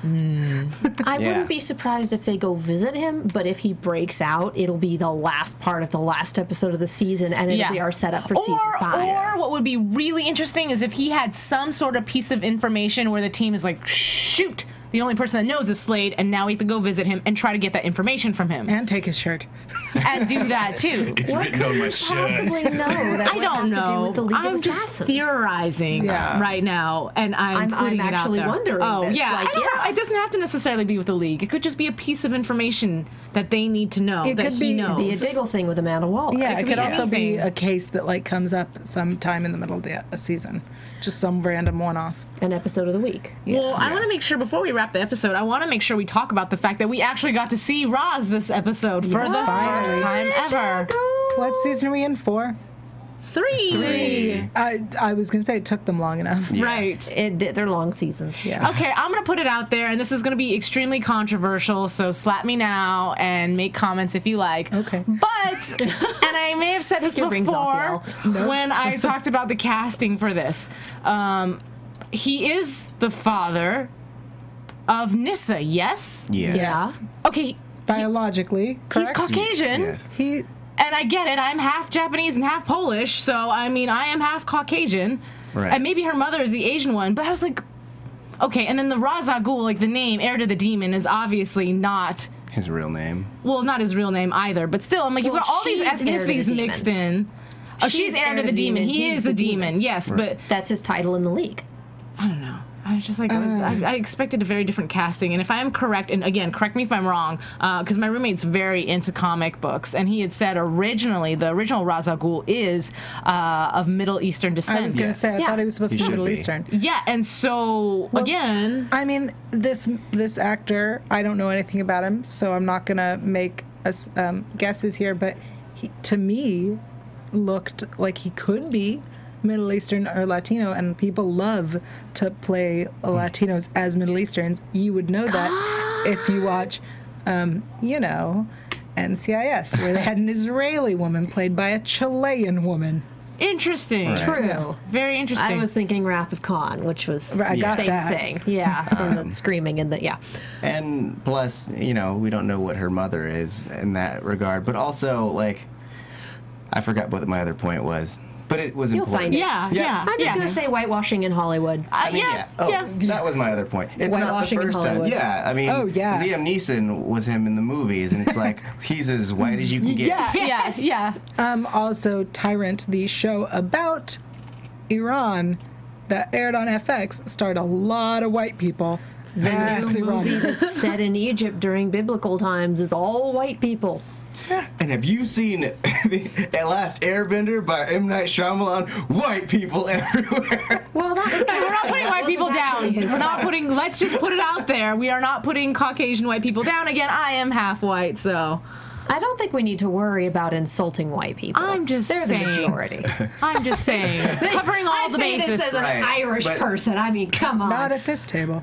I wouldn't be surprised if they go visit him, but if he breaks out, it'll be the last part of the last episode of the season, and it'll be our setup for season 5. Or what would be really interesting is if he had some sort of piece of information where the team is like, shoot, the only person that knows is Slade, and now we have to go visit him and try to get that information from him. And take his shirt. And do that, too. It's written on my shirt. Possibly know that I would don't have to do know. with the League I'm of just Assassins. theorizing right now, and I'm putting it out actually there. wondering Oh, this. yeah. Like, I don't know. It doesn't have to necessarily be with the League. It could just be a piece of information that they need to know, It that could he be- knows. Be a Diggle thing with Amanda Waller. Yeah, it could be also be anything. a case that like comes up sometime in the middle of the season. Just some random one-off. An episode of the week. Well, I want to make sure, before we wrap the episode, I want to make sure we talk about the fact that we actually got to see Roz this episode for the first time ever. What season are we in? 4? 3. I was gonna say it took them long enough. Right. They're long seasons. Yeah. Okay, I'm going to put it out there, and this is going to be extremely controversial, so slap me now and make comments if you like. Okay. But, and I may have said this your rings before off, when I talked about the casting for this. He is the father of Nissa, yes? Yes. Yeah. Okay, Biologically, he's correct? Caucasian. Yes. He And I get it. I'm half Japanese and half Polish, so I mean, I am half Caucasian. Right. And maybe her mother is the Asian one, but I was like, okay. And then the Ra's al Ghul, like the name, heir to the demon, is obviously not, His real name. well, not his real name either. But still, I'm like, you've Well, got all these she's heir to the ethnicities demon. mixed in. Oh, she's heir to the demon. He is the demon. Yes, but That's his title in the League. I don't know. I was just like, I expected a very different casting. And if I am correct, and again, correct me if I'm wrong, because my roommate's very into comic books, and he had said originally, the original Ra's al Ghul is of Middle Eastern descent. I was gonna say I thought he was supposed He to be should Middle be. Eastern. Yeah, and so, again... I mean, this actor, I don't know anything about him, so I'm not gonna make guesses here. But he, to me, looked like he could be Middle Eastern or Latino, and people love to play Latinos as Middle Easterns. You would know that if you watch, you know, NCIS, where they had an Israeli woman played by a Chilean woman. Interesting. Right. True. Very interesting. I was thinking Wrath of Khan, which was I the got same that. thing. Yeah, from the screaming and the, yeah. And plus, we don't know what her mother is in that regard. But also, like, I forgot what my other point was. But it was You'll important. find it. Yeah. I'm just going to say whitewashing in Hollywood. I mean, yeah. Oh, that was my other point. It's not the Whitewashing in first time. Hollywood. Yeah, I mean, Liam Neeson was him in the movies, and it's like, he's as white as you can get. Yeah. Also, Tyrant, the show about Iran that aired on FX, starred a lot of white people. The new movie that's set in Egypt during biblical times is all white people. And have you seen The Last Airbender by M. Night Shyamalan? White people everywhere. Well, that was We're not putting white people down. We're not putting, let's just put it out there. We are not putting Caucasian white people down. Again, I am half white, so. I don't think we need to worry about insulting white people. I'm just They're saying. the majority. I'm just saying. Covering all the I say bases. this as an Right, Irish but- person. I mean, come on. Not at this table.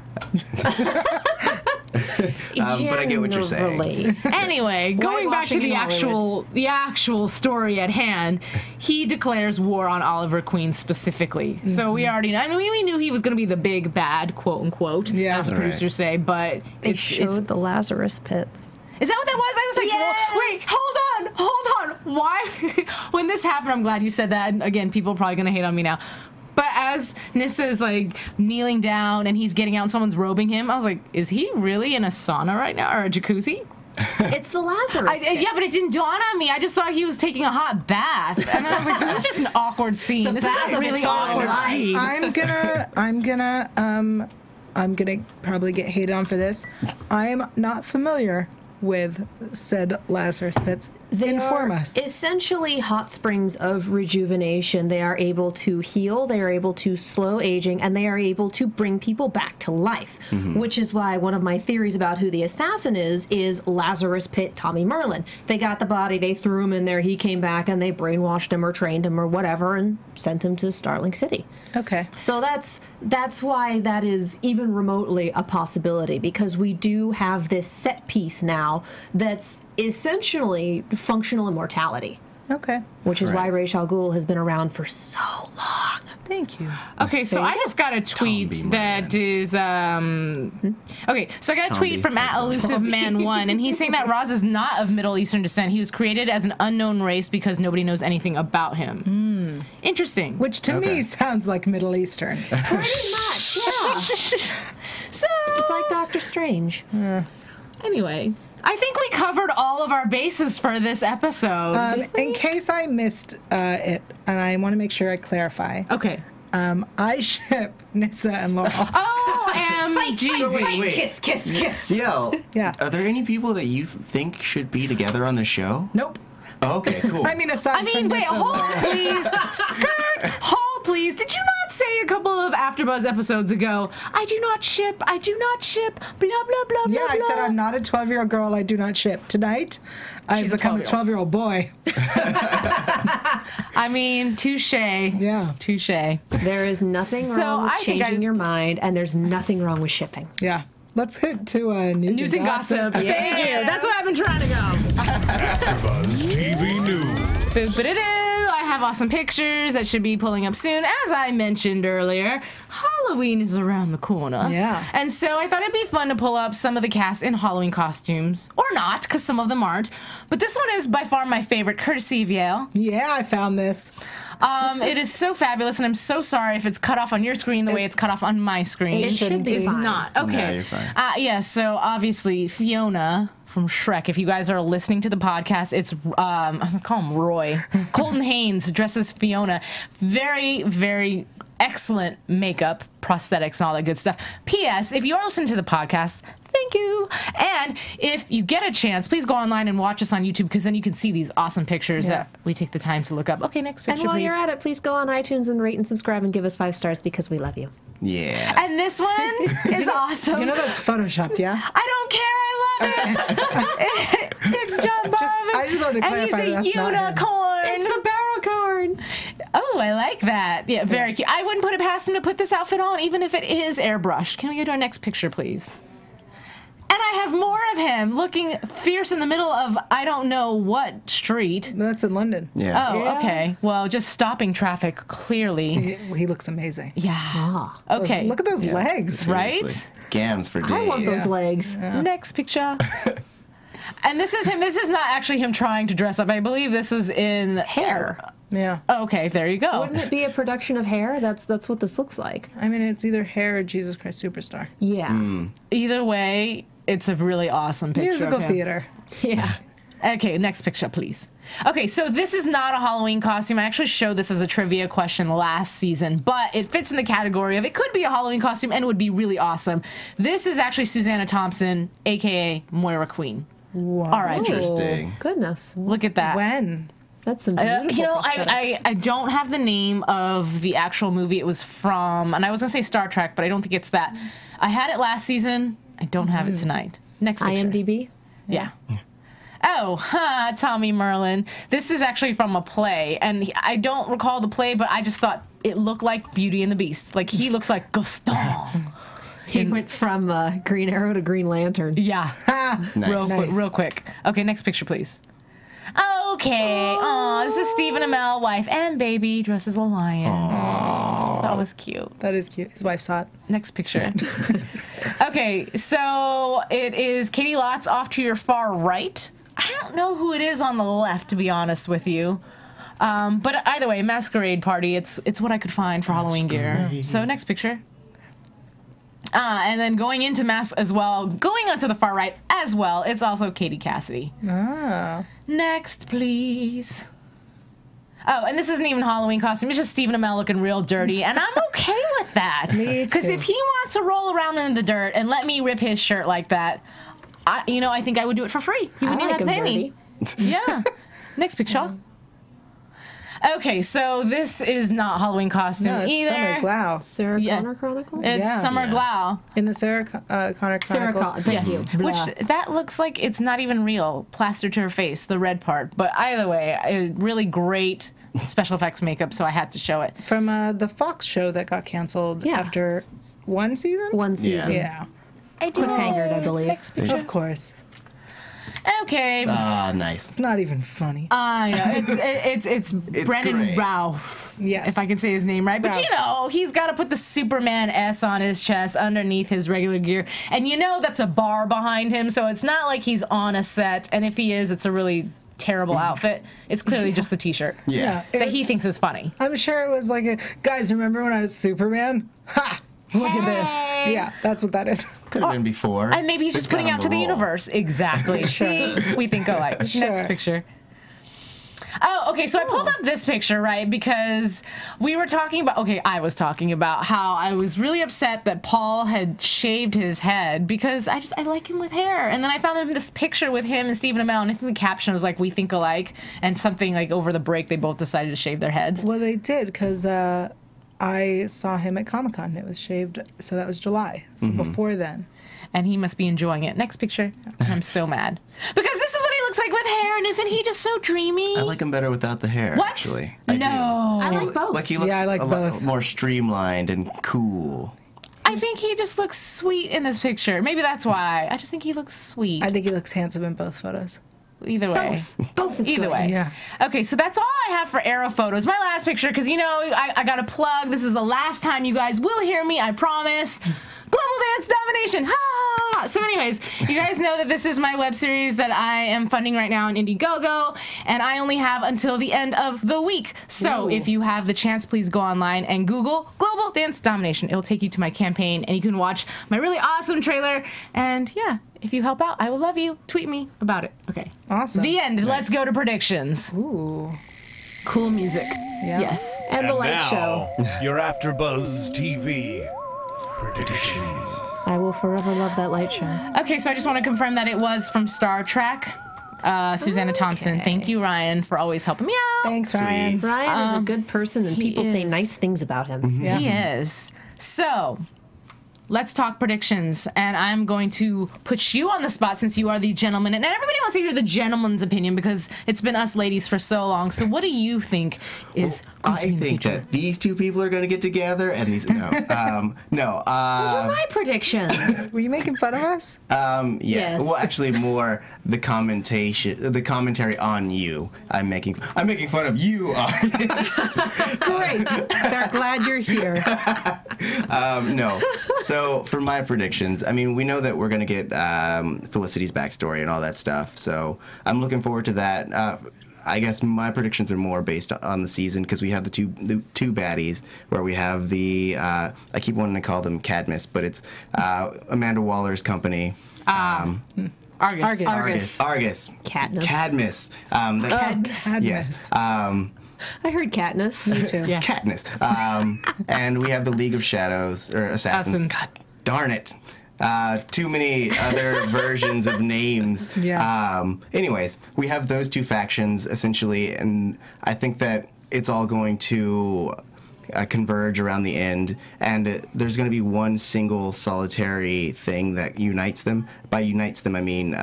But I get what you're saying. Generally. Anyway, going back to Whitewashing in the actual story at hand, he declares war on Oliver Queen specifically. So we already know. I mean, we knew he was going to be the big bad, quote unquote, Yeah. as the Right. producers say. But They it's showed the Lazarus pits. is that what that was? I was like, Yes! well, wait, hold on. Why? When this happened, I'm glad you said that. And again, people are probably going to hate on me now. But as Nissa is like kneeling down and he's getting out and someone's robing him, I was like, is he really in a sauna right now or a jacuzzi? It's the Lazarus pits. Yeah, but it didn't dawn on me. I just thought he was taking a hot bath. And then I was like, this is just an awkward scene. This is bath a of really eternal awkward life. scene. I'm gonna probably get hated on for this. I'm not familiar with said Lazarus pits. Inform us. Essentially hot springs of rejuvenation. They are able to heal, they are able to slow aging, and they are able to bring people back to life. Which is why one of my theories about who the assassin is Lazarus Pit Tommy Merlin. They got the body, they threw him in there, he came back, and they brainwashed him or trained him or whatever and sent him to Starling City. Okay. So that's why that is even remotely a possibility, because we do have this set piece now that's essentially functional immortality, Okay. which is why Ra's al Ghul has been around for so long. Thank you. Okay, so I just got a tweet Tomby that is okay. So I got a tweet Tomby. from @elusiveman1, and he's saying that Roz is not of Middle Eastern descent. He was created as an unknown race because nobody knows anything about him. Interesting. Which to me sounds like Middle Eastern. Pretty much, yeah. So It's like Doctor Strange. anyway, I think we covered all of our bases for this episode. In case I missed it, and I want to make sure I clarify, Okay. I ship Nissa and Laurel. OMG. So wait. Kiss. Yael, Yeah. are there any people that you think should be together on the show? Nope. Oh, okay, cool. I mean, aside I mean, from wait, Nissa and hold Laurel. please. Skirt, hold please. Did you not say a couple of AfterBuzz episodes ago, I do not ship, blah, blah, blah, Yeah, blah, I said blah. I'm not a 12-year-old girl. I do not ship. Tonight, I've She's a become a 12-year-old boy. I mean, touche. Yeah. Touche. There is nothing So wrong with I think changing your mind, and there's nothing wrong with shipping. Yeah. Let's hit to news News and gossip. Thank you. That's what I've been trying to go. AfterBuzz TV News. Boop-a-doo. I have awesome pictures that should be pulling up soon. As I mentioned earlier, Halloween is around the corner. Yeah. And so I thought it'd be fun to pull up some of the cast in Halloween costumes. Or not, because some of them aren't. But this one is by far my favorite, courtesy of Yael. Yeah, I found this. It is so fabulous, and I'm so sorry if it's cut off on your screen the way it's cut off on my screen. It should be It's fine. not. Okay. No, you're fine. Yeah, so obviously Fiona from Shrek. If you guys are listening to the podcast, it's I was gonna call him Roy. Colton Haynes dresses Fiona. Very, very excellent makeup, prosthetics, and all that good stuff. P.S. If you are listening to the podcast, thank you. And if you get a chance, please go online and watch us on YouTube, because then you can see these awesome pictures that we take the time to look up. Okay, next picture, And while please. you're at it, please go on iTunes and rate and subscribe and give us 5 stars because we love you. Yeah. And this one is awesome. You know that's photoshopped, yeah? I don't care. I love it. It's John Barvin. I just wanted to clarify and he's a that's not him. unicorn. It's the barrel corn. Oh, I like that. Yeah, very cute. I wouldn't put it past him to put this outfit on, even if it is airbrushed. Can we go to our next picture, please? And I I have more of him looking fierce in the middle of I don't know what street. That's in London. Yeah. Oh, okay. Well, just stopping traffic, clearly. He looks amazing. Yeah. Okay. Look at those legs. Right? Seriously. Gams for days. I want those legs. Next picture. And this is him. This is not actually him trying to dress up. I believe this is in Hair. Yeah. Okay, there you go. Wouldn't it be a production of Hair? That's what this looks like. I mean, it's either Hair or Jesus Christ Superstar. Yeah. Either way, it's a really awesome picture. Musical of him. theater. Yeah. Okay, next picture, please. Okay, so this is not a Halloween costume. I actually showed this as a trivia question last season, but it fits in the category of it could be a Halloween costume and would be really awesome. This is actually Susanna Thompson, a.k.a. Moira Queen. Wow. All right. Interesting. Oh, goodness. Look at that. When? That's some beautiful You know, prosthetics. I don't have the name of the actual movie it was from, and I was going to say Star Trek, but I don't think it's that. I had it last season. I don't have it tonight. Next picture. IMDb? Yeah. Oh, Tommy Merlin. This is actually from a play, and I don't recall the play, but I just thought it looked like Beauty and the Beast. Like, he looks like Gaston. He went from Green Arrow to Green Lantern. Yeah. Nice. Real quick. Okay, next picture, please. Okay. Aw, this is Stephen Amell, wife and baby, dressed as a lion. Aww. That was cute. That is cute. His wife's hot. Next picture. Okay, so it is Katie Lotz off to your far right. I don't know who it is on the left, to be honest with you. But either way, masquerade party. It's what I could find for Halloween gear. So next picture. And then going into mask as well, going onto the far right as well, it's also Katie Cassidy. Ah. Next, please. Oh, and this isn't even a Halloween costume. It's just Stephen Amell looking real dirty, and I'm okay with that. Me Because too. if he wants to roll around in the dirt and let me rip his shirt like that, I think I would do it for free. He wouldn't even have to pay me. Yeah. Next picture. Okay, so this is not Halloween costume No, it's either. Summer Glau. Sarah Yeah. Connor Chronicles? It's Yeah. Summer Glau. In the Sarah Connor Sarah Chronicles. Connor, thank Yes, you. which Blah. that looks like it's not even real, plastered to her face, the red part. But either way, a really great special effects makeup, so I had to show it. From the Fox show that got canceled Yeah. after one season? One season. Yeah. Cliffhangered, I believe. Next picture. Of course. Okay. Ah, nice. It's not even funny. I know it's Brendan great. Ralph. Yes. If I can say his name right. But Ralph. you know, he's got to put the Superman S on his chest underneath his regular gear. And you know that's a bar behind him, so it's not like he's on a set. And if he is, it's a really terrible outfit. It's clearly just the t-shirt Yeah. it that was- he thinks is funny. I'm sure it was like guys, remember when I was Superman? Ha! Look at this. Yeah, that's what that is. Could have been before. And maybe he's just They've putting got out on to the roll. universe. Exactly. See, we think alike. Sure. Next picture. Oh, okay, so I pulled up this picture, right, because we were talking about, I was talking about how I was really upset that Paul had shaved his head because I like him with hair. And then I found this picture with him and Stephen Amell, and I think the caption was like, we think alike, and something like over the break, they both decided to shave their heads. Well, they did because I saw him at Comic-Con. It was shaved, so that was July. So before then. And he must be enjoying it. Next picture. I'm so mad. Because this is what he looks like with hair, and isn't he just so dreamy? I like him better without the hair, What? actually. No. I like both. Like he looks Yeah, I like a lot both. more streamlined and cool. I think he just looks sweet in this picture. Maybe that's why. I just think he looks sweet. I think he looks handsome in both photos. Either way. Both is Either good. way. Yeah. Okay, so that's all I have for Arrow photos. My last picture, because, you know, I got to plug. This is the last time you guys will hear me, I promise. Global Dance Domination. Ha! So anyways, you guys know that this is my web series that I am funding right now on Indiegogo, and I only have until the end of the week. So if you have the chance, please go online and Google Global Dance Domination. It'll take you to my campaign, and you can watch my really awesome trailer. And yeah, if you help out, I will love you. Tweet me about it. Okay. Awesome. The end. Let's go to predictions. Ooh. Cool music. Yeah. Yes. And the light now, show. your AFTERBUZZ TV predictions. I will forever love that light show. Okay, so I just want to confirm that it was from Star Trek. Susanna Thompson. Thank you, Ryan, for always helping me out. Thanks, Ryan. Ryan is a good person, and he people say is. nice things about him. Yeah. He is. So, let's talk predictions. And I'm going to put you on the spot since you are the gentleman. And everybody wants to hear the gentleman's opinion because it's been us ladies for so long. So what do you think is going to be in the future? That these two people are going to get together and these... No. No. Those are my predictions. Were you making fun of us? Yes. Well, actually, more the commentary on you. I'm making fun of you. Great. They're glad you're here. No. So for my predictions, I mean, we know that we're going to get Felicity's backstory and all that stuff. So I'm looking forward to that. I guess my predictions are more based on the season because we have the two baddies where we have the I keep wanting to call them Cadmus, but it's Amanda Waller's company. Argus. Katniss. Cadmus. Cadmus. Yes. I heard Katniss. Me too. Yeah. Katniss. And we have the League of Shadows or Assassins. God darn it. Too many other versions of names. Yeah. Anyways, we have those two factions essentially, and I think that it's all going to converge around the end, and there's going to be one single solitary thing that unites them. By unites them, I mean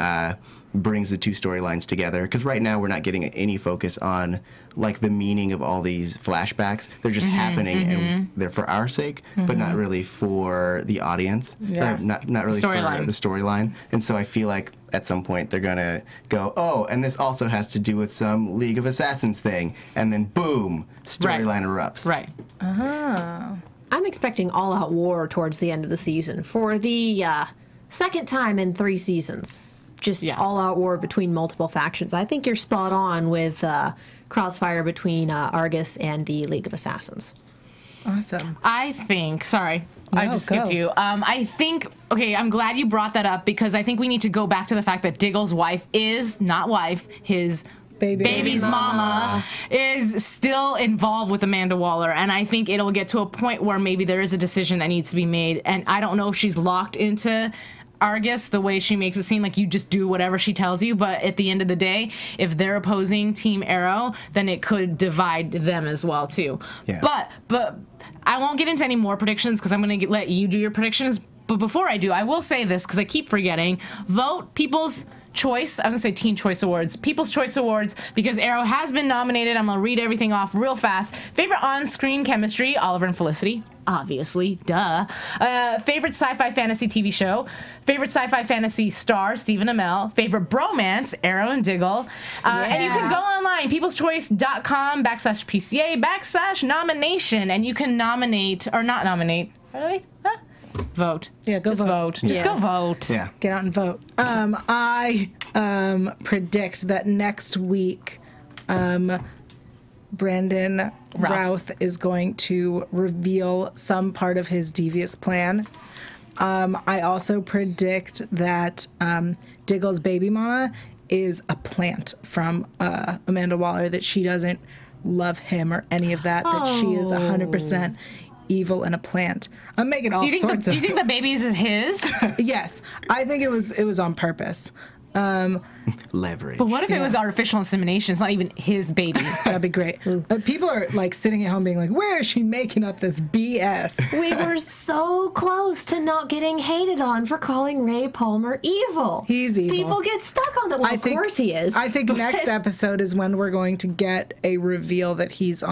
brings the two storylines together. Because right now we're not getting any focus on like the meaning of all these flashbacks. They're just happening, and they're for our sake, but not really for the audience. Yeah. Not really for the storyline. And so I feel like at some point they're gonna go, oh, and this also has to do with some League of Assassins thing, and then boom, storyline erupts. Right. I'm expecting all-out war towards the end of the season for the second time in 3 seasons. Just all-out war between multiple factions. I think you're spot on with crossfire between Argus and the League of Assassins. Awesome. I think, sorry, I just skipped you. I think, okay, I'm glad you brought that up because I think we need to go back to the fact that Diggle's wife is, not wife, his baby's mama is still involved with Amanda Waller, and I think it'll get to a point where maybe there is a decision that needs to be made, and I don't know if she's locked into Argus the way she makes it seem like you just do whatever she tells you, but at the end of the day, if they're opposing Team Arrow, then it could divide them as well too. Yeah. But I won't get into any more predictions because I'm going to let you do your predictions. But before I do, I will say this because I keep forgetting. Vote People's Choice. I was going to say Teen Choice Awards. People's Choice Awards because Arrow has been nominated. I'm going to read everything off real fast. Favorite on-screen chemistry, Oliver and Felicity. Obviously, duh. Favorite sci-fi fantasy TV show. Favorite sci-fi fantasy star, Stephen Amell. Favorite bromance, Arrow and Diggle. And you can go online, peopleschoice.com/PCA/nomination, and you can nominate, or not nominate. Vote. Yeah, go Just vote. Just go vote. Yeah. Get out and vote. I predict that next week, Brandon Routh is going to reveal some part of his devious plan. I also predict that Diggle's baby mama is a plant from Amanda Waller, that she doesn't love him or any of that, that she is 100% evil and a plant. I'm making all sorts of... Do you think the baby is his? Yes. I think it was on purpose. Leverage. But what if it was artificial insemination? It's not even his baby. That'd be great. People are like sitting at home being like, where is she making up this BS? We were so close to not getting hated on for calling Ray Palmer evil. He's evil. People get stuck on that. Well, of course he is. I think next episode is when we're going to get a reveal that he's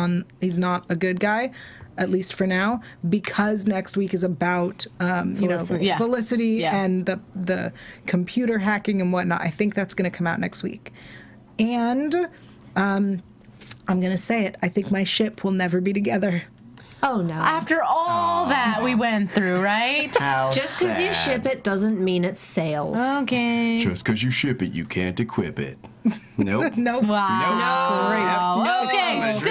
not a good guy. At least for now, because next week is about Felicity and the computer hacking and whatnot. I think that's going to come out next week, and I'm going to say it. I think my ship will never be together. Oh no! After all that we went through, right? Just because you ship it doesn't mean it sails. Okay. Just because you ship it, you can't equip it. Nope. Nope. Wow. No. Okay, so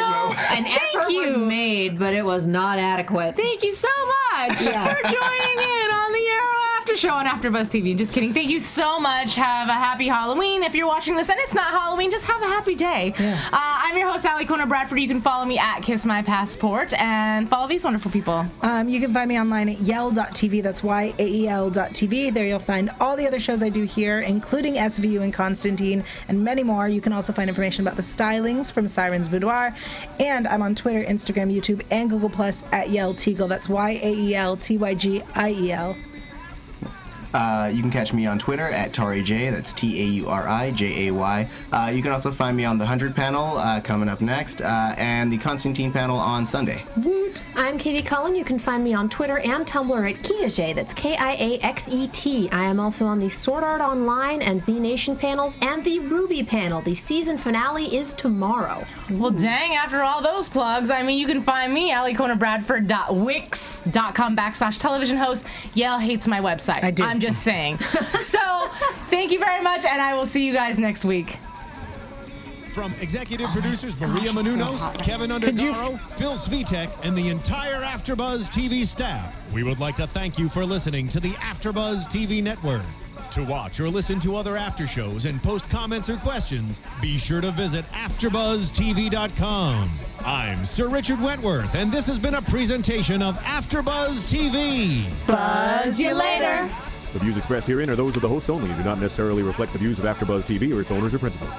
An effort was made, but it was not adequate. thank you so much for joining in on the Arrow After after show on AfterBuzz TV. Just kidding. Thank you so much. Have a happy Halloween. If you're watching this and it's not Halloween, just have a happy day. Yeah. I'm your host, Alikona Bradford. You can follow me at Kiss My Passport and follow these wonderful people. You can find me online at yael.tv. That's YAEL.tv. There you'll find all the other shows I do here, including SVU and Constantine, and many more. You can also find information about the stylings from Siren's Boudoir. And I'm on Twitter, Instagram, YouTube, and Google Plus at Yael Tygiel. That's YAELTYGIEL. You can catch me on Twitter at Tauri J. That's TAURIJAY. You can also find me on the 100 panel coming up next, and the Constantine panel on Sunday. Woot. I'm Katie Cullen. You can find me on Twitter and Tumblr at Kiaxet. That's KIAXET. I am also on the Sword Art Online and Z Nation panels and the Ruby panel. The season finale is tomorrow. Well, dang, after all those plugs, I mean, you can find me, alikonabradford.wix.com/television host. Yael hates my website. I do. I'm just saying. So, thank you very much, and I will see you guys next week. From executive producers Maria Menounos, Kevin Undergaro, Phil Svitek, and the entire AfterBuzz TV staff, we would like to thank you for listening to the AfterBuzz TV network. To watch or listen to other after shows and post comments or questions, be sure to visit AfterBuzzTV.com. I'm Sir Richard Wentworth, and this has been a presentation of AfterBuzz TV. Buzz you later. The views expressed herein are those of the hosts only and do not necessarily reflect the views of AfterBuzz TV or its owners or principals.